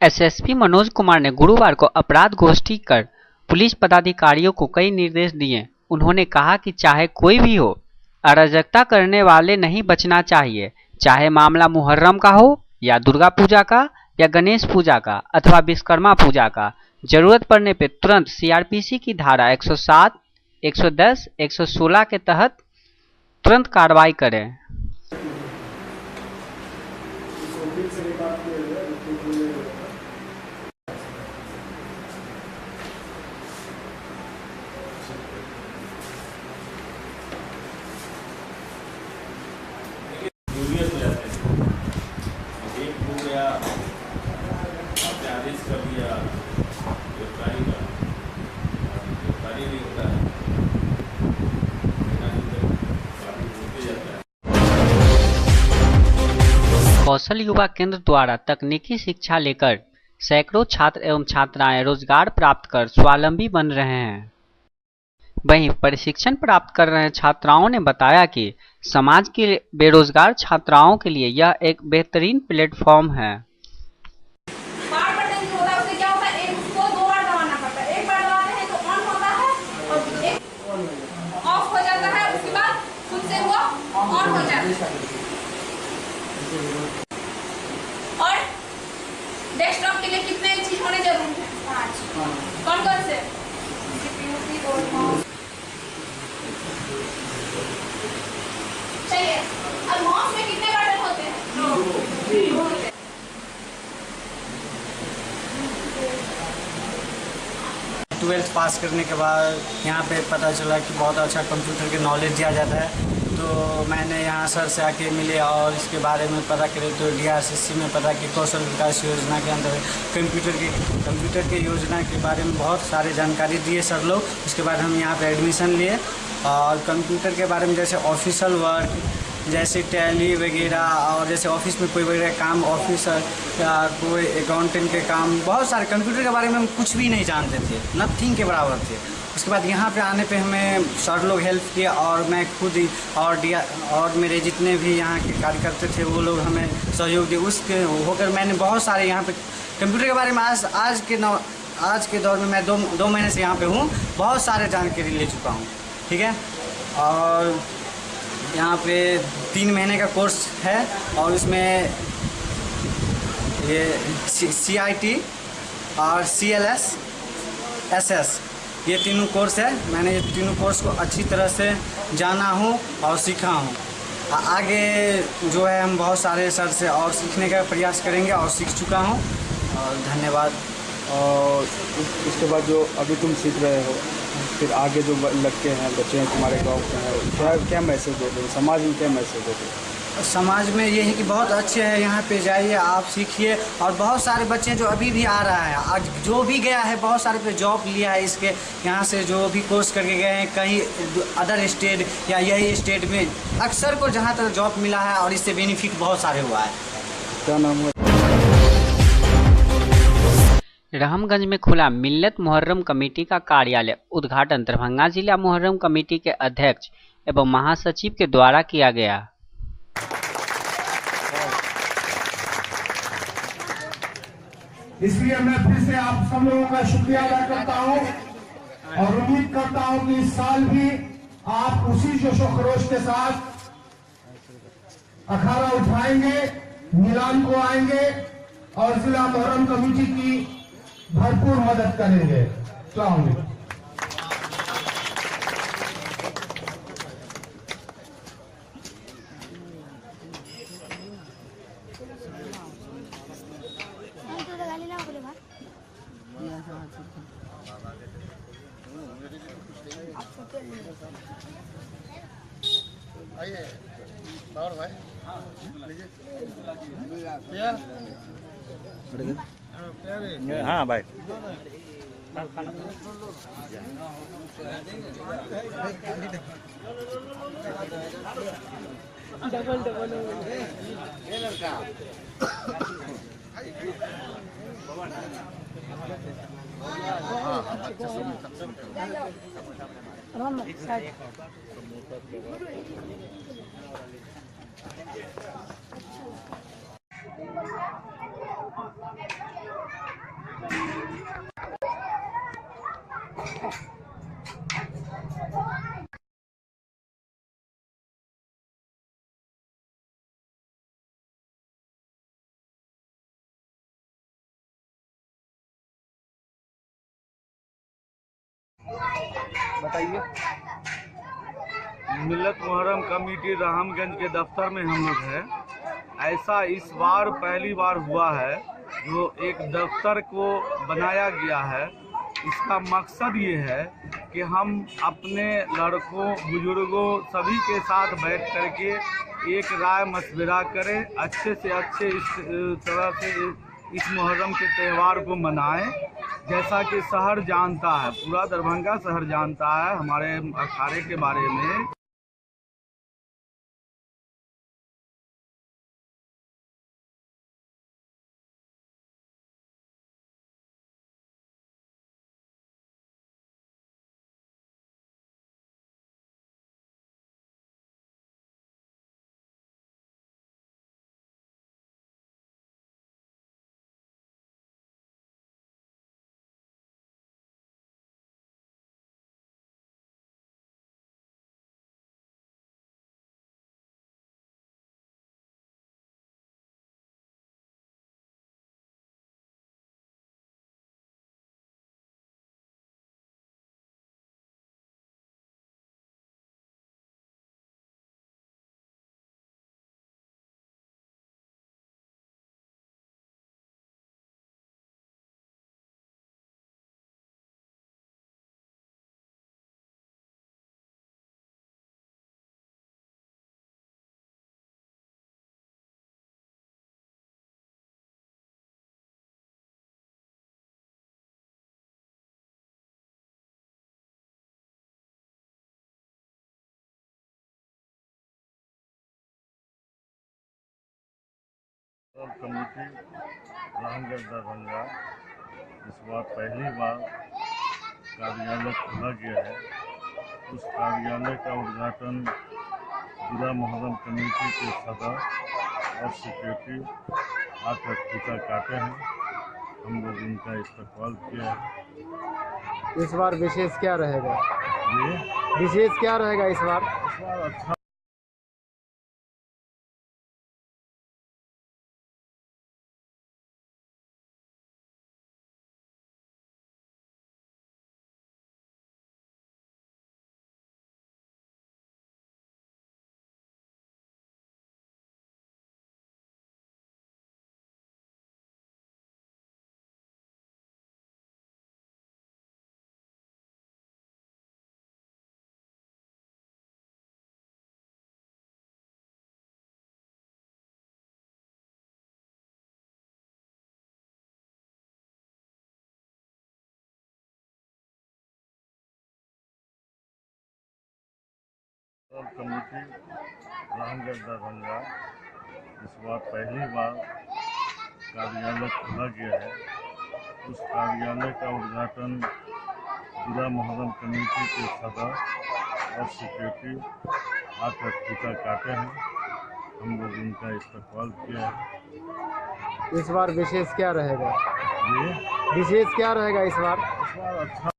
SSP Manoj Kumar ने गुरुवार को अपराध गोष्ठी कर पुलिस पदाधिकारियों को कई निर्देश दिए। उन्होंने कहा कि चाहे कोई भी हो, अराजकता करने वाले नहीं बचना चाहिए, चाहे मामला मुहर्रम का हो या दुर्गा पूजा का या गणेश पूजा का अथवा विश्वकर्मा पूजा का। जरूरत पड़ने पर तुरंत सीआरपीसी की धारा 107, 110, 116 के तहत तुरंत कार्रवाई करें। आदेश कर दिया गिरफ्तारी का, गिरफ्तारी नहीं होता है, होते जाता है। कौशल युवा केंद्र द्वारा तकनीकी शिक्षा लेकर सैकड़ों छात्र एवं छात्राएं रोजगार प्राप्त कर स्वावलंबी बन रहे हैं। वहीं प्रशिक्षण प्राप्त कर रहे छात्राओं ने बताया कि समाज के बेरोजगार छात्राओं के लिए यह एक बेहतरीन प्लेटफॉर्म है। और डेस्कटॉप के लिए कितने चीज होने जरूरी है? 5। कौन कौन से? चलिए, अब माउस में कितने बटन होते हैं? 2। 12th पास करने के बाद यहाँ पे पता चला कि बहुत अच्छा कंप्यूटर के नॉलेज दिया जाता है, तो मैंने यहाँ सर से आके मिले और इसके बारे में पता करे तो DRCC में पता कि कौशल विकास योजना के अंदर कंप्यूटर के योजना के बारे में बहुत सारे जानकारी दिए सर लोग। उसके बाद हम यहाँ पे एडमिशन लिए और कंप्यूटर के बारे में जैसे ऑफिशियल वर्क जैसे टैली वगैरह और जैसे ऑफिस में कोई वगैरह काम, ऑफिसर या कोई अकाउंटेंट के काम, बहुत सारे कंप्यूटर के बारे में हम कुछ भी नहीं जानते थे, नथिंग के बराबर थे। उसके बाद यहाँ पे आने पे हमें सर लोग हेल्प किया और मैं खुद ही और मेरे जितने भी यहाँ के कार्यकर्ता थे वो लोग हमें सहयोग दिए। उसके होकर मैंने बहुत सारे यहाँ पे कंप्यूटर के बारे में आज के दौर में मैं दो महीने से यहाँ पे हूँ, बहुत सारे जानकारी ले चुका हूँ। ठीक है, और यहाँ पे 3 महीने का कोर्स है और इसमें ये CIT और CLS SS ये तीनों कोर्स है। मैंने ये तीनों कोर्स को अच्छी तरह से जाना हूँ और सीखा हूँ। आगे जो है हम बहुत सारे सर से और सीखने का प्रयास करेंगे और सीख चुका हूँ और धन्यवाद। और इसके बाद जो अभी तुम सीख रहे हो, फिर आगे जो लड़के हैं, बच्चे हैं तुम्हारे गांव के हैं, क्या मैसेज देते हैं समाज में? क्या मैसेज देते हैं समाज में? ये है कि बहुत अच्छे हैं, यहाँ पे जाइए, आप सीखिए। और बहुत सारे बच्चे जो अभी भी आ रहा है, आज जो भी गया है बहुत सारे पे जॉब लिया है, इसके यहाँ से जो भी कोर्स करके गए हैं कहीं अदर स्टेट या यही स्टेट में, अक्सर को जहाँ तक जॉब मिला है और इससे बेनिफिट बहुत सारे हुआ है। क्या नाम है? रामगंज में खुला मिल्लत मुहर्रम कमेटी का कार्यालय उद्घाटन दरभंगा जिला मुहर्रम कमेटी के अध्यक्ष एवं महासचिव के द्वारा किया गया। इसलिए मैं फिर से आप सब लोगों का शुक्रिया अदा करता हूं और उम्मीद करता हूं कि इस साल भी आप उसी जोशो खरोश के साथ अखाड़ा उठाएंगे, मिलान को आएंगे और जिला मुहर्रम कमेटी की भरपूर मदद करेंगे। अस्सलाम वालेकुम। हाँ भाई, बताइए। मिल्लत मुहर्रम कमेटी रामगंज के दफ्तर में हम लोग हैं। ऐसा इस बार पहली बार हुआ है जो एक दफ्तर को बनाया गया है। इसका मकसद ये है कि हम अपने लड़कों, बुजुर्गों सभी के साथ बैठ करके एक राय मशविरा करें, अच्छे से अच्छे इस तरह से इस मुहर्रम के त्यौहार को मनाएं। जैसा कि शहर जानता है, पूरा दरभंगा शहर जानता है हमारे अखाड़े के बारे में। कमेटी रामगढ़ दरभंगा इस बार पहली बार कार्यालय खोला गया है। उस कार्यालय का उद्घाटन जिला मुहर्रम कमेटी के सदर और सेक्रेटरी आकर फीता काटे हैं। हम लोग उनका इस्तकबाल किया है। इस बार विशेष क्या रहेगा? ये विशेष क्या रहेगा इस बार? अच्छा कमेटी रामगढ़ दरभंगा इस बार पहली बार कार्यालय खोला गया है। उस कार्यालय का उद्घाटन जिला मुहर्रम कमेटी के सदर और सेक्रेटरी आकर फीता काटे हैं। हम लोग उनका इस्तकबाल किया है। इस बार विशेष क्या रहेगा? ये विशेष क्या रहेगा इस बार? अच्छा